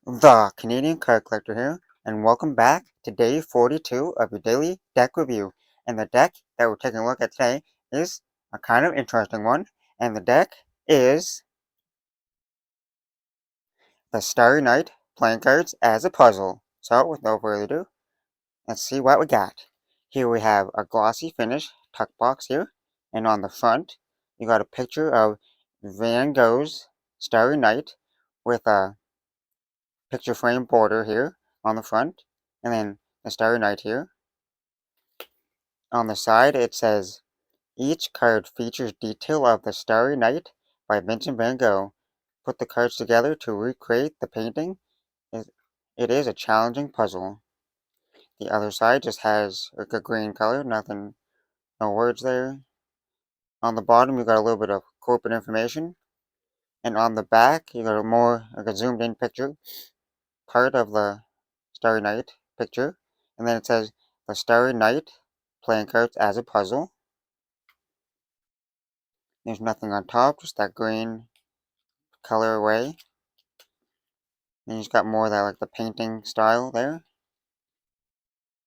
The Canadian Card Collector here, and welcome back to day 42 of your daily deck review. And the deck that we're taking a look at today is a kind of interesting one, and the deck is the Starry Night playing cards as a puzzle. So, with no further ado, let's see what we got. Here we have a glossy finish tuck box here, and on the front, you got a picture of Van Gogh's Starry Night with a picture frame border here on the front, and then the Starry Night here. On the side it says, each card features detail of the Starry Night by Vincent van Gogh. Put the cards together to recreate the painting. It is a challenging puzzle. The other side just has like a green color, nothing, no words there. On the bottom you got a little bit of corporate information, and on the back you got a more like a zoomed in picture, part of the Starry Night picture, and then it says the Starry Night playing cards as a puzzle. There's nothing on top, just that green colorway. And you've got more of that like the painting style there.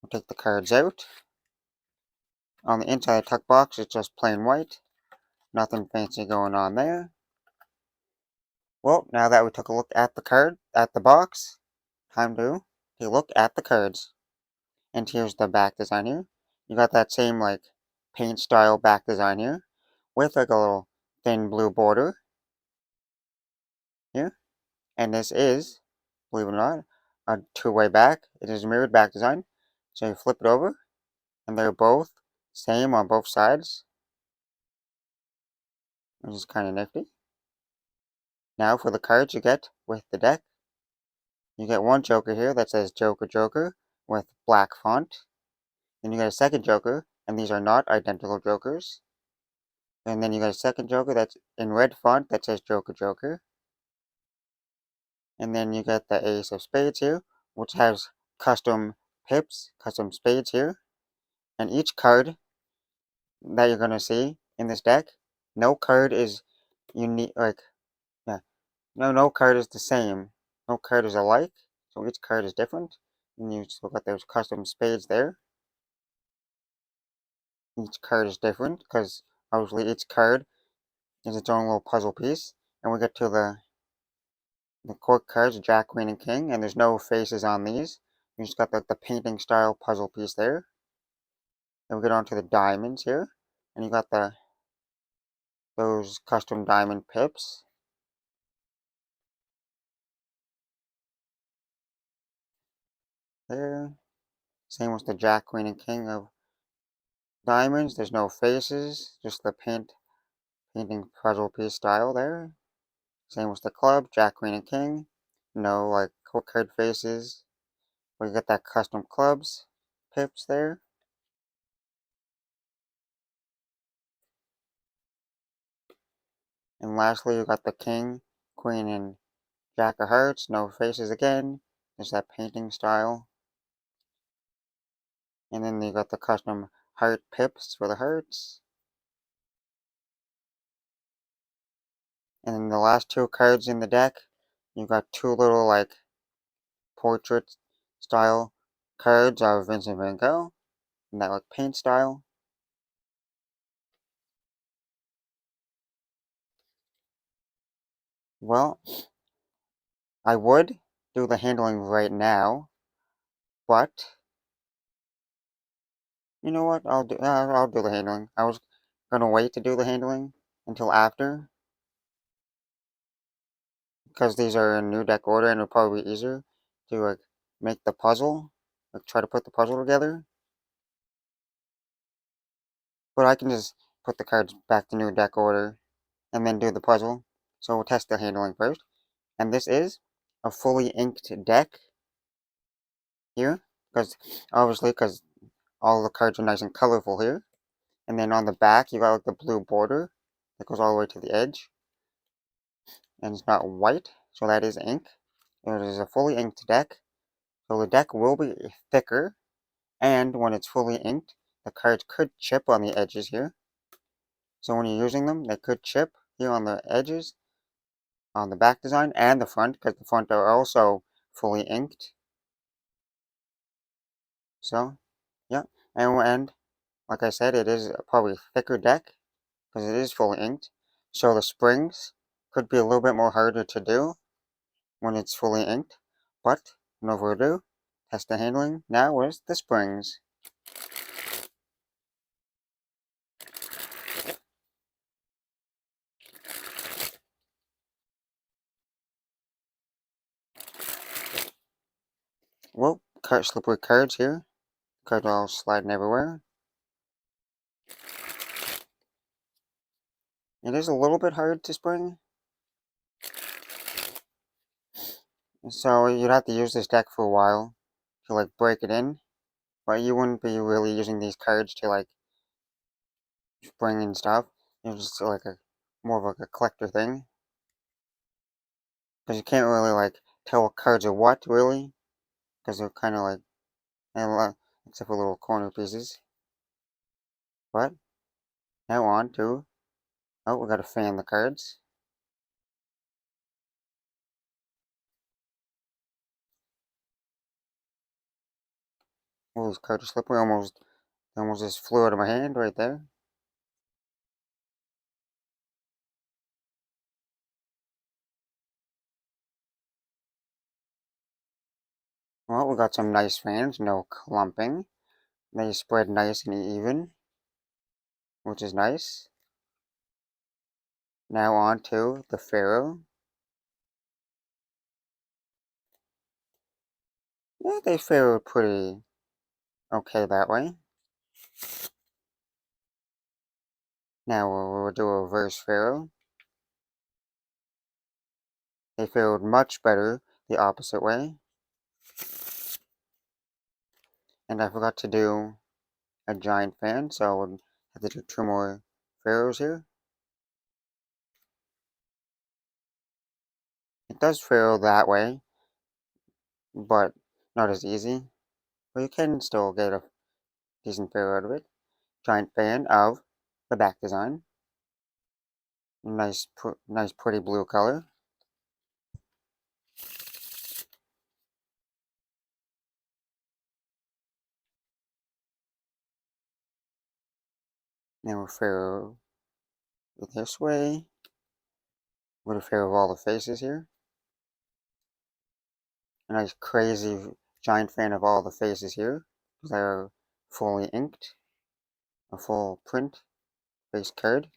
We'll take the cards out. On the inside of the tuck box, it's just plain white. Nothing fancy going on there. Well, now that we took a look at the box, time to take a look at the cards. And here's the back design here. You got that same like paint style back design here, with like a little thin blue border here. And this is, believe it or not, a two-way back. It is a mirrored back design. So you flip it over, and they're both same on both sides, which is kind of nifty. Now for the cards you get with the deck. You get one Joker here that says Joker Joker with black font. Then you get a second Joker, and these are not identical Jokers. And then you get a second Joker that's in red font that says Joker Joker. And then you get the Ace of Spades here, which has custom pips, custom spades here. And each card that you're going to see in this deck, no card is unique, like, yeah, no card is the same. No card is alike, so each card is different. And you just look at those custom spades there. Each card is different, because obviously each card is its own little puzzle piece. And we get to the court cards, Jack, Queen, and King, and there's no faces on these. You just got the painting style puzzle piece there. Then we get on to the diamonds here, and you got those custom diamond pips. There. Same with the Jack, Queen, and King of diamonds. There's no faces, just the painting puzzle piece style there. Same with the club, Jack, Queen, and King. No like court card faces. We get that custom clubs pips there. And lastly, you got the King, Queen, and Jack of Hearts. No faces again. Just that painting style. And then you got the custom heart pips for the hearts. And then the last two cards in the deck, you got two little like portrait style cards of Vincent van Gogh in that like paint style. Well, I would do the handling right now, but you know what? I'll do the handling. I was gonna wait to do the handling until after, because these are in new deck order and it'll probably be easier to like make the puzzle, like try to put the puzzle together. But I can just put the cards back to new deck order and then do the puzzle. So we'll test the handling first. And this is a fully inked deck here, because all the cards are nice and colorful here. And then on the back you got like the blue border that goes all the way to the edge, and it's not white, so that is ink. It is a fully inked deck, so the deck will be thicker, and when it's fully inked, the cards could chip on the edges here. So when you're using them, they could chip here on the edges, on the back design and the front, because the front are also fully inked. So, yeah, and like I said, it is probably a thicker deck because it is fully inked. So the springs could be a little bit more harder to do when it's fully inked. But no further ado, test the handling now with the springs. Well, slippery cards here. Cards all sliding everywhere. It is a little bit hard to spring. So you'd have to use this deck for a while to like break it in. But you wouldn't be really using these cards to like spring and stuff. It's just like a more of like a collector thing. Because you can't really like tell what cards are what really. Because they're kind of like, except for little corner pieces. But now on to, oh, we gotta fan the cards. Oh, those cards are slippery. Almost just flew out of my hand right there. Well, we got some nice fans, no clumping. They spread nice and even, which is nice. Now on to the Pharaoh. Yeah, they fared pretty okay that way. Now we'll do a reverse Pharaoh. They fared much better the opposite way. And I forgot to do a giant fan, so I would have to do two more Pharaohs here. It does Pharaoh that way, but not as easy. But you can still get a decent Pharaoh out of it. Giant fan of the back design. Nice, nice pretty blue color. Now we'll Pharaoh it this way. We're gonna Pharaoh all the faces here. A nice crazy giant fan of all the faces here. They're fully inked. A full print face card.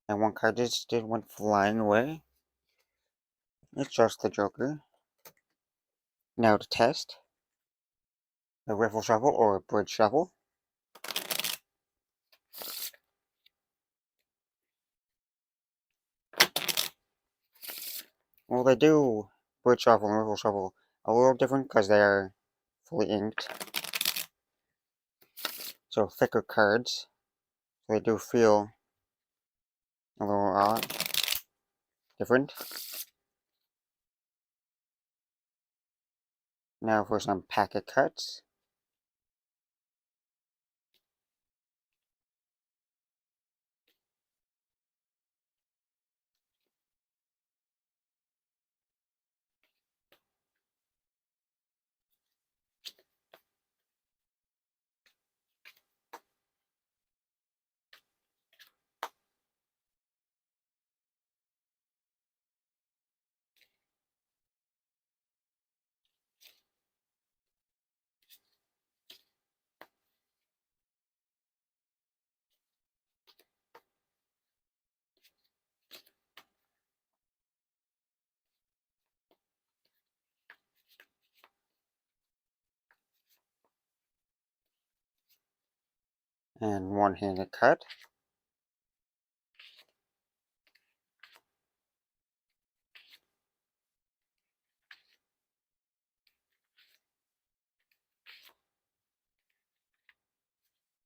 And one card just went flying away. It's just the Joker. Now to test a riffle shuffle or a bridge shuffle. Well, they do bridge shuffle and riffle shuffle a little different because they are fully inked. So thicker cards. So they do feel a little different. Now for some packet cuts. And one-handed cut.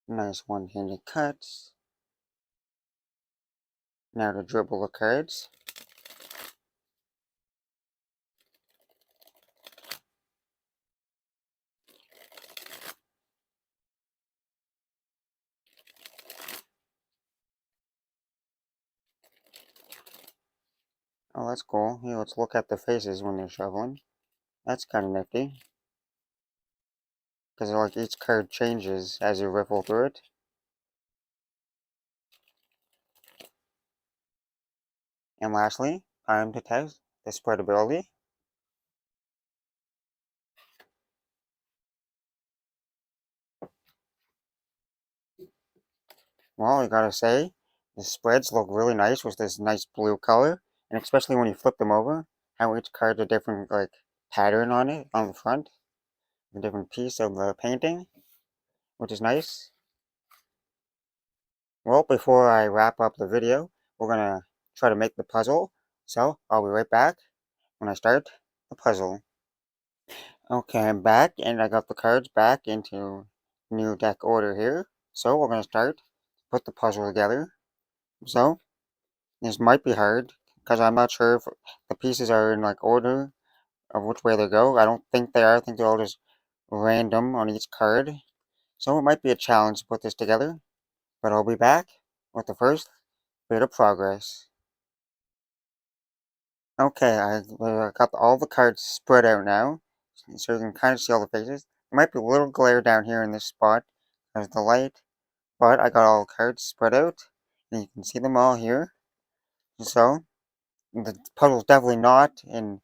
Nice one-handed cuts. Now to dribble the cards. Oh, that's cool. Here, let's look at the faces when they're shoveling. That's kind of nifty. Because like each card changes as you riffle through it. And lastly, time to test the spreadability. Well, I gotta say, the spreads look really nice with this nice blue color. And especially when you flip them over, how each card's a different like pattern on it on the front. A different piece of the painting, which is nice. Well, before I wrap up the video, we're gonna try to make the puzzle. So, I'll be right back when I start the puzzle. Okay, I'm back and I got the cards back into new deck order here. So, we're gonna start to put the puzzle together. So, this might be hard because I'm not sure if the pieces are in like order of which way they go. I don't think they are. I think they're all just random on each card. So, it might be a challenge to put this together. But I'll be back with the first bit of progress. Okay, I got all the cards spread out now, so you can kind of see all the faces. There might be a little glare down here in this spot because of the light, but I got all the cards spread out, and you can see them all here. So, the puzzle's definitely not in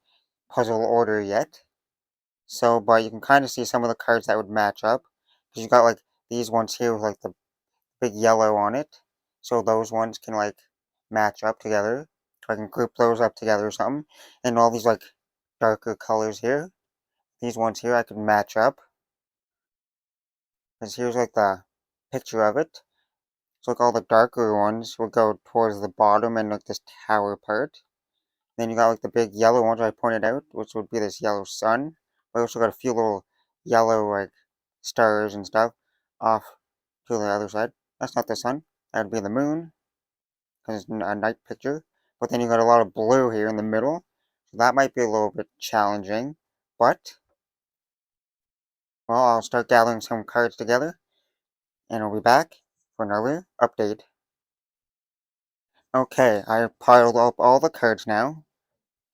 puzzle order yet. So, but you can kind of see some of the cards that would match up. Because you got like these ones here with like the big yellow on it. So those ones can like match up together. So I can group those up together or something. And all these like darker colors here. These ones here I can match up. Because here's like the picture of it. So like all the darker ones will go towards the bottom and like this tower part. Then you got like the big yellow ones I pointed out, which would be this yellow sun. We also got a few little yellow like stars and stuff off to the other side. That's not the sun. That would be the moon, because it's a night picture. But then you got a lot of blue here in the middle. So that might be a little bit challenging. But, well, I'll start gathering some cards together. And I'll be back for another update. Okay, I piled up all the cards now.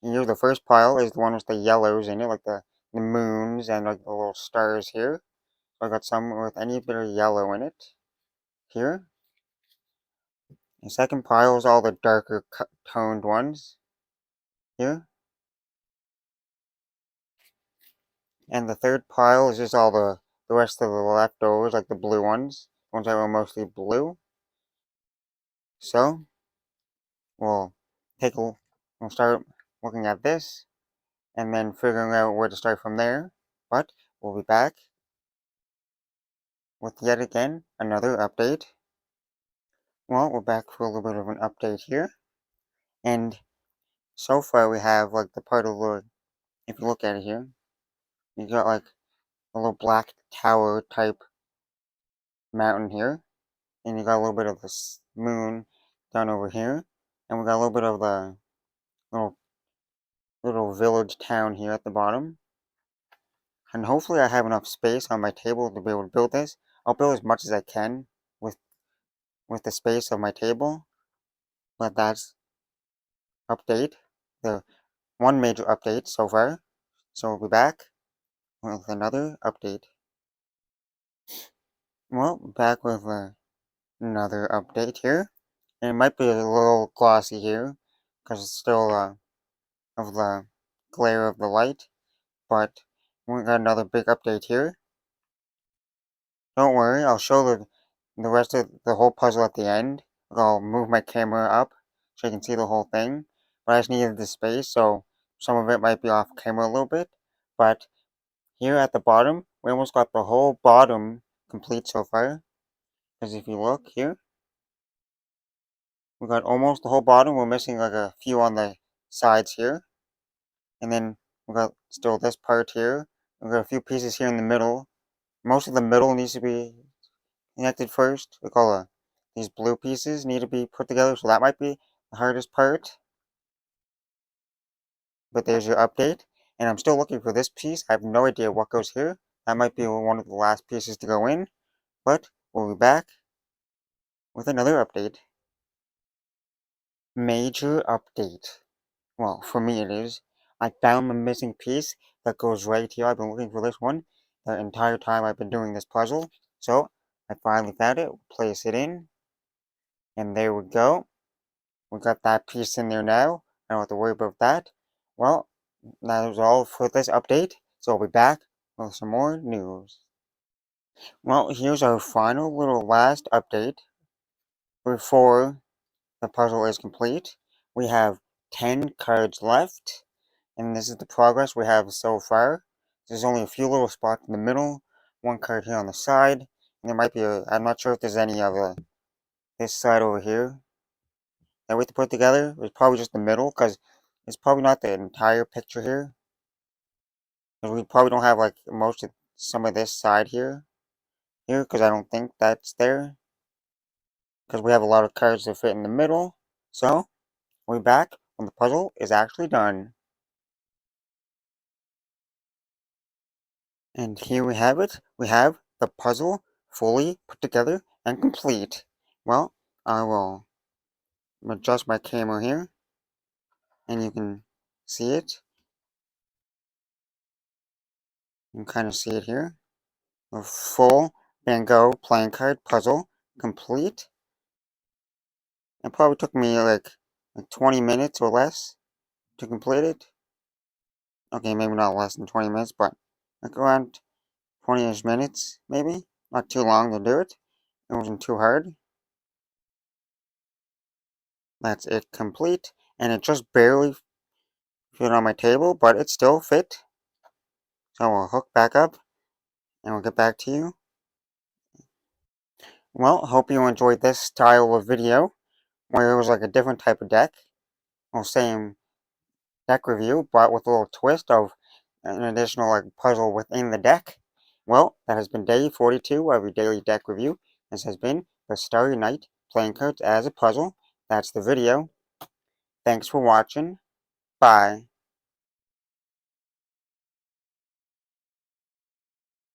Here, the first pile is the one with the yellows in it, like the moons and like the little stars here. So I got some with any bit of yellow in it. Here. The second pile is all the darker toned ones. Here. And the third pile is just all the rest of the leftovers, like the blue ones. The ones that were mostly blue. So, we'll take a, we'll start looking at this, and then figuring out where to start from there. But, we'll be back with yet again another update. Well, we're back for a little bit of an update here. And so far we have like the part of the, if you look at it here, you got like a little black tower type mountain here. And you got a little bit of the moon down over here. And we got a little bit of the little village town here at the bottom. And hopefully I have enough space on my table to be able to build this. I'll build as much as I can with the space of my table. But that's update. The one major update so far. So we'll be back with another update. Well, back with another update here. And it might be a little glossy here because it's still of the glare of the light. But we got another big update here. Don't worry, I'll show the rest of the whole puzzle at the end. I'll move my camera up so you can see the whole thing. But I just needed the space, so some of it might be off camera a little bit. But here at the bottom, we almost got the whole bottom complete so far. Because if you look here, we got almost the whole bottom. We're missing like a few on the sides here. And then we got still this part here. We got a few pieces here in the middle. Most of the middle needs to be connected first. Like all these blue pieces need to be put together, so that might be the hardest part. But there's your update. And I'm still looking for this piece. I have no idea what goes here. That might be one of the last pieces to go in. But we'll be back with another update. Major update. Well, for me it is. I found the missing piece that goes right here. I've been looking for this one the entire time I've been doing this puzzle. So, I finally found it. Place it in. And there we go. We got that piece in there now. I don't have to worry about that. Well, that was all for this update. So I'll be back with some more news. Well, here's our final little last update before the puzzle is complete. We have 10 cards left, and this is the progress we have so far. There's only a few little spots in the middle, one card here on the side, and there might be I'm not sure if there's any of this side over here that we have to put together. It's probably just the middle, because it's probably not the entire picture here. Because we probably don't have like most of some of this side here, because I don't think that's there. Because we have a lot of cards that fit in the middle. So, we'll be back when the puzzle is actually done. And here we have it. We have the puzzle fully put together and complete. Well, I will adjust my camera here, and you can see it. You can kind of see it here. The full Van Gogh playing card puzzle complete. It probably took me like 20 minutes or less to complete it. Okay, maybe not less than 20 minutes, but like around 20-ish minutes, maybe. Not too long to do it. It wasn't too hard. That's it complete. And it just barely fit on my table, but it still fit. So we'll hook back up and we'll get back to you. Well, hope you enjoyed this style of video where it was like a different type of deck. Well, same deck review, but with a little twist of an additional like puzzle within the deck. Well, that has been day 42 of your daily deck review. This has been the Starry Night playing cards as a puzzle. That's the video. Thanks for watching. Bye.